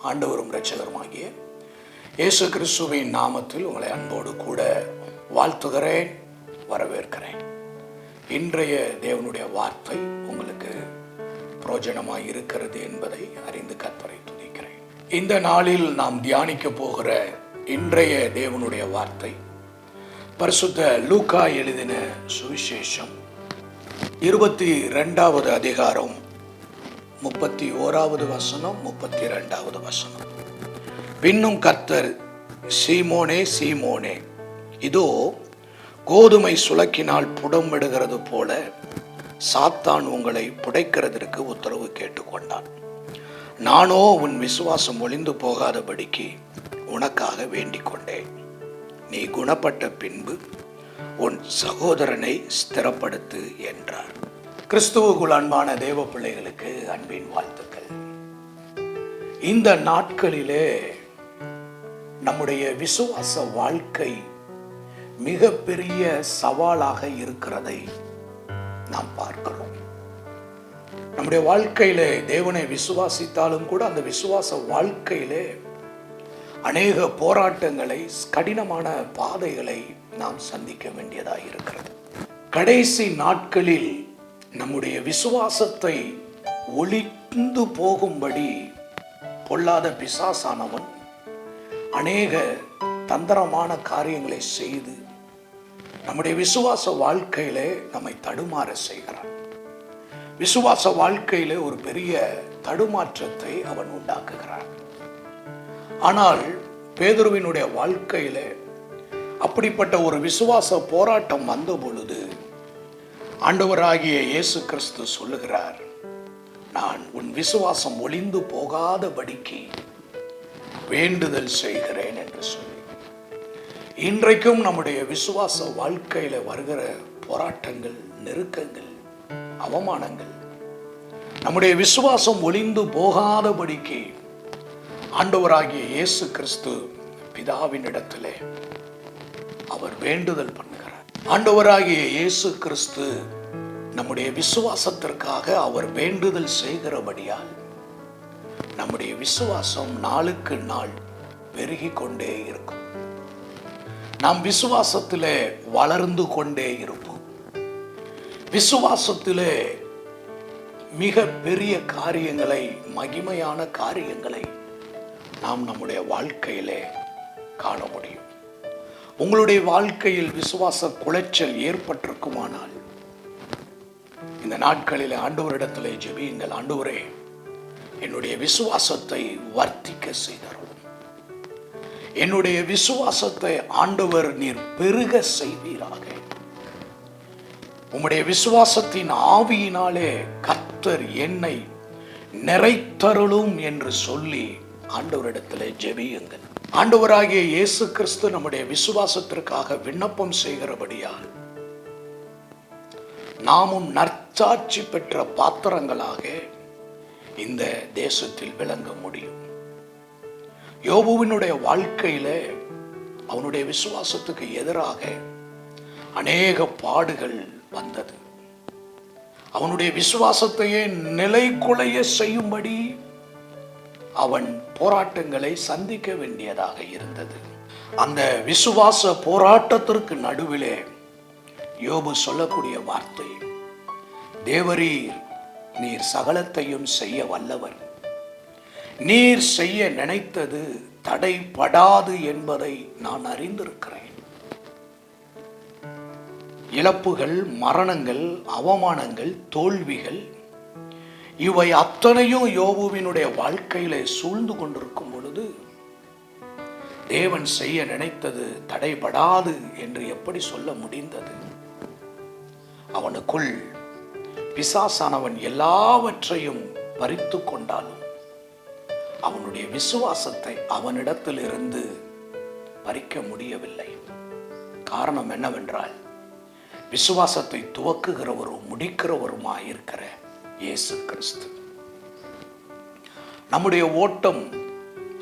ஆண்டவரும் இரட்சகருமாகிய இயேசு கிறிஸ்துவின் நாமத்தில் உங்களை அன்போடு கூட வாழ்த்துகிறேன், வரவேற்கிறேன். இன்றைய தேவனுடைய வார்த்தை உங்களுக்கு பிரயோஜனமாய் இருக்கிறது என்பதை அறிந்து கர்த்தரை துதிக்கிறேன். இந்த நாளில் நாம் தியானிக்க போகிற இன்றைய தேவனுடைய வார்த்தை பரிசுத்த லூக்கா எழுதின சுவிசேஷம் 22வது அதிகாரம் 31வது வசனம் 32வது வசனம். பின்னும் கர்த்தர், சீமோனே சீமோனே, இதோ கோதுமை சுளக்கினால் புடமிடுகிறது போல சாத்தான் உங்களை புடைக்கிறதற்கு உத்தரவு கேட்டுக்கொண்டான். நானோ உன் விசுவாசம் ஒளிந்து போகாதபடிக்கு உனக்காக வேண்டிக் கொண்டேன். நீ குணப்பட்ட பின்பு உன் சகோதரனை ஸ்திரப்படுத்து என்றார். கிறிஸ்துவுக்குள் அன்பான தேவ பிள்ளைகளுக்கு அன்பின் வாழ்த்துக்கள். இந்த நாட்களிலே நம்முடைய விசுவாச வாழ்க்கை மிகப்பெரிய சவாலாக இருக்கிறதை நாம் பார்க்கிறோம். நம்முடைய வாழ்க்கையிலே தேவனை விசுவாசித்தாலும் கூட அந்த விசுவாச வாழ்க்கையிலே அநேக போராட்டங்களை, கடினமான பாதைகளை நாம் சந்திக்க வேண்டியதாக இருக்கிறது. கடைசி நாட்களில் நம்முடைய விசுவாசத்தை ஒளிந்து போகும்படி பொல்லாத பிசாசானவன் அநேக தந்திரமான காரியங்களை செய்து நம்முடைய விசுவாச வாழ்க்கையிலே நம்மை தடுமாற செய்கிறான். விசுவாச வாழ்க்கையிலே ஒரு பெரிய தடுமாற்றத்தை அவன் உண்டாக்குகிறான். ஆனால் பேதுருவினுடைய வாழ்க்கையிலே அப்படிப்பட்ட ஒரு விசுவாச போராட்டம் வந்த பொழுது ஆண்டவராகிய இயேசு கிறிஸ்து சொல்லுகிறார், நான் உன் விசுவாசம் ஒளிந்து போகாதபடிக்கு வேண்டுதல் செய்கிறேன் என்று சொல்லி. இன்றைக்கும் நம்முடைய விசுவாச வாழ்க்கையில வருகிற போராட்டங்கள், நெருக்கங்கள், அவமானங்கள் நம்முடைய விசுவாசம் ஒளிந்து போகாதபடிக்கு ஆண்டவராகிய இயேசு கிறிஸ்து பிதாவினிடத்திலே அவர் வேண்டுதல் பண்ணுகிறார். ஆண்டவராகிய இயேசு கிறிஸ்து நம்முடைய விசுவாசத்திற்காக அவர் வேண்டுதல் செய்கிறபடியால் நம்முடைய விசுவாசம் நாளுக்கு நாள் பெருகி கொண்டே இருக்கும். நாம் விசுவாசத்திலே வளர்ந்து கொண்டே இருப்போம். விசுவாசத்திலே மிக பெரிய காரியங்களை, மகிமையான காரியங்களை நாம் நம்முடைய வாழ்க்கையிலே காண முடியும். உங்களுடைய வாழ்க்கையில் விசுவாச குலைச்சல் ஏற்பட்டிருக்குமானால் இந்த நாட்களில் ஆண்டவரிடத்திலே ஜெபியுங்கள். ஆண்டவரே, என்னுடைய விசுவாசத்தை வர்த்திக்க செய்தரும். என்னுடைய விசுவாசத்தை ஆண்டவர் நீர் பெருக செய்வீராக. உம்முடைய விசுவாசத்தின் ஆவியினாலே கர்த்தர் என்னை நிறைத்தருளும் என்று சொல்லி ஆண்டவரிடத்திலே ஜெபியுங்கள். ஆண்டவராகிய இயேசு கிறிஸ்து நம்முடைய விசுவாசத்திற்காக விண்ணப்பம் செய்கிறபடியால் நாமும் நற்சாட்சி பெற்ற பாத்திரங்களாக இந்த தேசத்தில் விளங்க முடியும். யோபுவினுடைய வாழ்க்கையில அவனுடைய விசுவாசத்துக்கு எதிராக அநேக பாடுகள் வந்தது. அவனுடைய விசுவாசத்தையே நிலைகுலைய செய்யும்படி அவன் போராட்டங்களை சந்திக்க வேண்டியதாக இருந்தது. அந்த விசுவாச போராட்டத்திற்கு நடுவிலே யோபு சொல்லக்கூடிய வார்த்தை, தேவரீர் நீர் சகலத்தையும் செய்ய வல்லவர், நீர் செய்ய நினைத்தது தடைபடாது என்பதை நான் அறிந்திருக்கிறேன். இழப்புகள், மரணங்கள், அவமானங்கள், தோல்விகள் இவை அத்தனையும் யோபுவினுடைய வாழ்க்கையில சூழ்ந்து கொண்டிருக்கும் பொழுது தேவன் செய்ய நினைத்தது தடைபடாது என்று எப்படி சொல்ல முடிந்தது? அவனுக்குள் பிசாசானவன் எல்லாவற்றையும் பறித்து கொண்டாலும் அவனுடைய விசுவாசத்தை அவனிடத்திலிருந்து பறிக்க முடியவில்லை. காரணம் என்னவென்றால், விசுவாசத்தை துவக்குகிறவரும் முடிக்கிறவருமாயிருக்கிற இயேசு கிறிஸ்து. நம்முடைய ஓட்டம்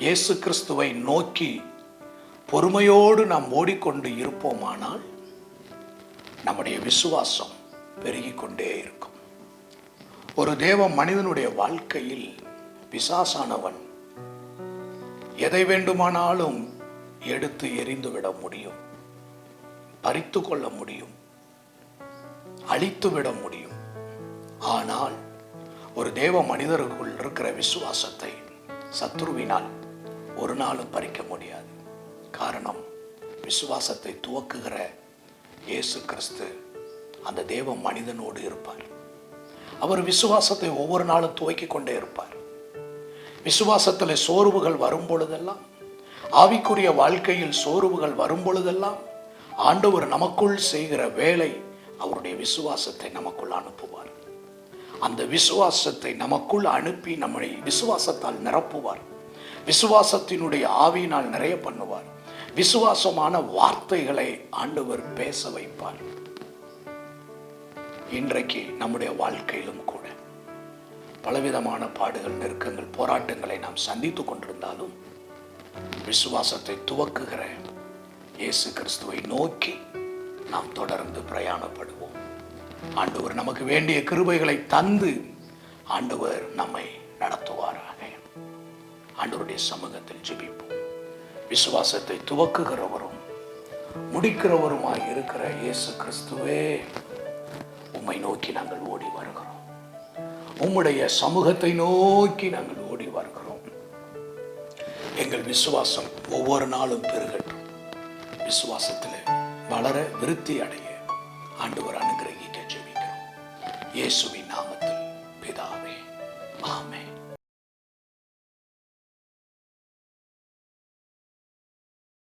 இயேசு கிறிஸ்துவை நோக்கி பொறுமையோடு நாம் ஓடிக்கொண்டு இருப்போமானால் நம்முடைய விசுவாசம் பெருகிக் கொண்டே இருக்கும். ஒரு தேவ மனிதனுடைய வாழ்க்கையில் பிசாசானவன் எதை வேண்டுமானாலும் எடுத்து எறிந்து விட முடியும், பறித்து கொள்ள முடியும், அழித்து விட முடியும். ஆனால் ஒரு தேவ மனிதருக்குள் இருக்கிற விசுவாசத்தை சத்துருவினால் ஒரு நாளும் பறிக்க முடியாது. காரணம், விசுவாசத்தை துவக்குகிற இயேசு கிறிஸ்து அந்த தேவ மனிதனோடு இருப்பார். அவர் விசுவாசத்தை ஒவ்வொரு நாளும் துவக்கிக் கொண்டே இருப்பார். விசுவாசத்தில் சோர்வுகள் வரும் பொழுதெல்லாம், ஆவிக்குரிய வாழ்க்கையில் சோர்வுகள் வரும் பொழுதெல்லாம் ஆண்டவர் நமக்குள் செய்கிற வேலை, அவருடைய விசுவாசத்தை நமக்குள் அனுப்புவார். அந்த விசுவாசத்தை நமக்குள் அனுப்பி நம்மை விசுவாசத்தால் நிரப்புவார். விசுவாசத்தினுடைய ஆவியினால் நிறைய பண்ணுவார். விசுவாசமான வார்த்தைகளை ஆண்டவர் பேச வைப்பார். இன்றைக்கு நம்முடைய வாழ்க்கையிலும் கூட பலவிதமான பாடுகள், நெருக்கங்கள், போராட்டங்களை நாம் சந்தித்துக் கொண்டிருந்தாலும் விசுவாசத்தை துவக்குகிற இயேசு கிறிஸ்துவை நோக்கி நாம் தொடர்ந்து பிரயாணப்படுவோம். ஆண்டவர் நமக்கு வேண்டிய கிருபைகளை தந்து ஆண்டவர் நம்மை நடத்துவாராக. ஆண்டவருடைய சமூகத்தில் ஜெபிப்போம். விசுவாசத்தை துவக்குகிறவரும் முடிக்கிறவருமாய் இருக்கிற இயேசு கிறிஸ்துவே, உம்மை நோக்கி நாங்கள் ஓடி வருகிறோம். உம்முடைய சமூகத்தை நோக்கி நாங்கள் ஓடி வருகிறோம். எங்கள் விசுவாசம் ஒவ்வொரு நாளும் பெருகட்டும். விசுவாசத்தில் வளர, விருத்தி அடைய ஆண்டவர் அனுகிரகிக்க ஜெபிக்கிறோம். இயேசுவின்